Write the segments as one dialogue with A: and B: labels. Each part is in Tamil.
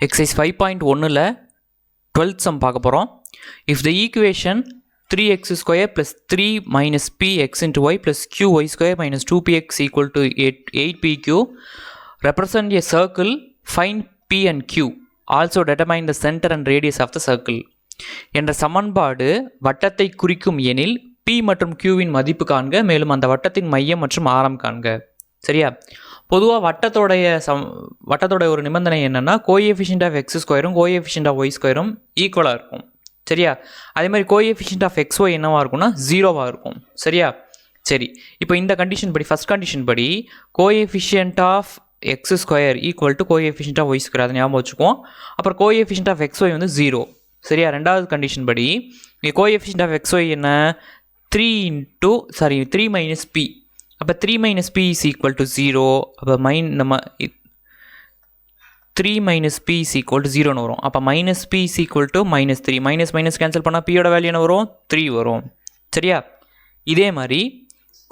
A: எக்ஸசைஸ் 5.1ல் 12th sum பார்க்க போகிறோம். If the equation 3x square plus 3 minus px into y plus qy square minus 2px equal to 8pq represent a circle, find p and q. Also determine the center and radius of the circle. என்ற சமன்பாடு வட்டத்தை குறிக்கும் எனில் p மற்றும் qவின் மதிப்பு காண்க, மேலும் அந்த வட்டத்தின் மையம் மற்றும் ஆரம் காண்க. சரியா? பொதுவாக வட்டத்தோட ஒரு நிபந்தனை என்னென்னா கோஎஃபிஷியன்ட் ஆஃப் எக்ஸ் ஸ்கொயரும் கோஎஃபிஷியன்ட் ஆஃப் ஒய் ஸ்கொயரும் ஈக்குவலாக இருக்கும். சரியா? அதே மாதிரி கோஎஃபிஷியன்ட் ஆஃப் எக்ஸ் ஒய் என்னவாக இருக்கும்னா 0வாக இருக்கும். சரியா? சரி, இப்போ இந்த கண்டிஷன் படி, ஃபஸ்ட் கண்டிஷன் படி coefficient of x square equal to coefficient of y square, அதை ஞாபகம் வச்சுக்குவோம். அப்புறம் கோஎஃபிஷியன்ட் ஆஃப் எக்ஸ் ஒய் வந்து 0. சரியா? ரெண்டாவது கண்டிஷன் படி கோஎஃபிஷியன்ட் ஆஃப் எக்ஸ் ஒய் என்ன 3 மைனஸ் பி. அப்போ 3 minus b is equal to 0. அப்போ நம்ம 3 minus b is equal to 0ன்னு வரும். அப்போ minus b is equal to -3. Minus cancel பண்ணால் பியோட வேல்யூ என்ன வரும்? 3 வரும். சரியா? இதே மாதிரி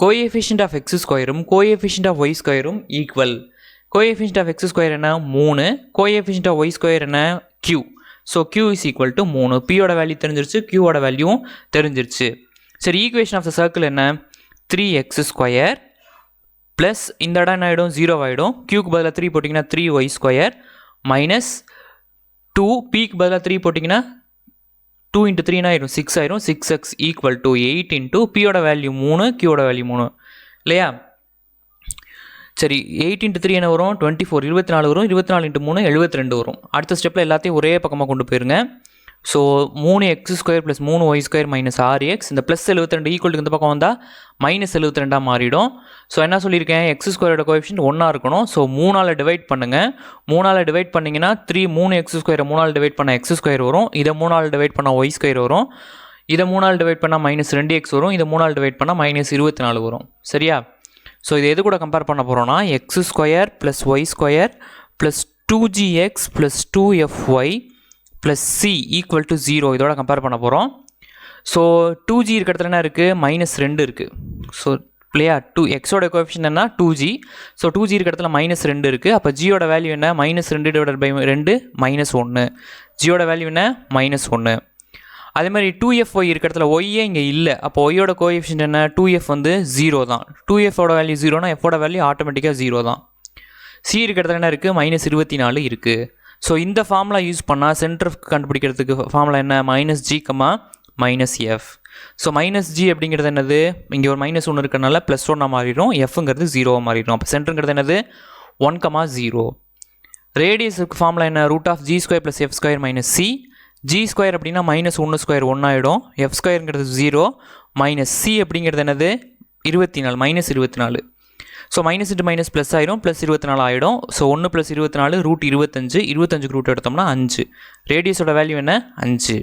A: கோஎஃபிஷியன்ட் ஆஃப் எக்ஸ் ஸ்கொயரும் கோஎஃபிஷியன்ட் ஆஃப் ஒய் ஸ்கொயரும் equal. Coefficient of x square என்ன 3, கோஎஃபிஷியன்ட் ஆஃப் ஒய் ஸ்கொயர் என்ன q. So q is equal to 3. பியோட வேல்யூ தெரிஞ்சிருச்சு, qவோட வேல்யூவும் தெரிஞ்சிருச்சு. சரி, ஈக்குவேஷன் ஆஃப் த சர்க்கிள் என்ன 3x ஸ்கொயர் ப்ளஸ் இந்த இடம் என்ன ஆகிடும் 0 ஆகிடும். க்யூக்கு பதிலாக 3 போட்டிங்கன்னா 3y ஸ்கொயர் மைனஸ் 2, பிக்கு பதிலாக 3 போட்டிங்கன்னா 2 × 3 ஆகிடும் 6 ஆகிடும். 6x ஈக்குவல் டு 8 × பியோட வேல்யூ 3, க்யூவோட வேல்யூ 3 இல்லையா? சரி, 8 × 3 என்ன வரும் 24, 24 வரும். 24 × 3 72 வரும். அடுத்த ஸ்டெப்பில் எல்லாத்தையும் ஒரே பக்கமாக கொண்டு போயிருங்க. So 3x square plus 3y square minus 6x, இந்த ப்ளஸ் 72 ஈக்குவலுக்கு இந்த பக்கம் வந்தால் மைனஸ் 72 மாறிடும். ஸோ என்ன சொல்லியிருக்கேன், எக்ஸ் ஸ்கொயரோட கோஎஃபிஷியன்ட் 1 இருக்கணும். ஸோ 3ஆல் டிவைட் பண்ணுங்கள். 3ஆல் டிவைட் பண்ணிங்கன்னா 3x ஸ்கொயரை 3ஆல் டிவைட் பண்ணால் எக்ஸ் ஸ்கொயர் வரும். இதை 3ஆல் டிவைட் பண்ணால் ஒய் ஸ்கொயர் வரும். இதை 3ஆல் டிவைட் பண்ணால் -2x வரும். இதை 3ஆல் டிவைட் பண்ணால் -24 வரும். சரியா? ஸோ இது எது கூட கம்பேர் பண்ண போகிறோன்னா x square plus y square plus 2gx plus 2fy plus c equal to 0 இதோட கம்பேர் பண்ண போகிறோம். ஸோ 2g இருக்கிற இடத்துல என்ன இருக்குது -2 இருக்குது. ஸோ இல்லையா, எக்ஸோட கோஎஃபிஷியன்ட் என்ன 2g. ஸோ 2g இருக்கிற இடத்துல -2 இருக்குது. அப்போ ஜியோட வேல்யூ என்ன -2/2 -1. ஜியோட வேல்யூ என்ன -1. அதே மாதிரி 2fy இருக்கிற இடத்துல ஒய்யே இங்கே இல்லை. அப்போ ஒய்யோட கோஎஃபிஷியன்ட் என்ன 2f வந்து 0 தான். 2fோட வேல்யூ 0னா fோட வேல்யூ ஆட்டோமேட்டிக்காக 0 தான். c இருக்கிற இடத்துல என்ன இருக்குது -24 இருக்குது. ஸோ இந்த ஃபார்முலா யூஸ் பண்ணால் சென்டர் கண்டுபிடிக்கிறதுக்கு ஃபார்முலா என்ன -g, -f. ஸோ -g அப்படிங்கிறது என்னது, இங்கே ஒரு -1 இருக்கிறனால +1 மாறிடும். fங்கிறது 0 மாறிடும். அப்போ சென்டருங்கிறது என்னது 1, 0. ரேடியஸுக்கு ஃபார்முலா என்ன √g² + f² - c. g square அப்படின்னா -1² 1 ஆகிடும். f ஸ்கொயருங்கிறது 0 c அப்படிங்கிறது என்னது 24 -24. So minus into minus plus ஆகிடும், +24 ஆகிடும். ஸோ 1 + 24 √25. 25க்கு ரூட் எடுத்தோம்னா 5. ரேடியஸோட வேல்யூ என்ன 5.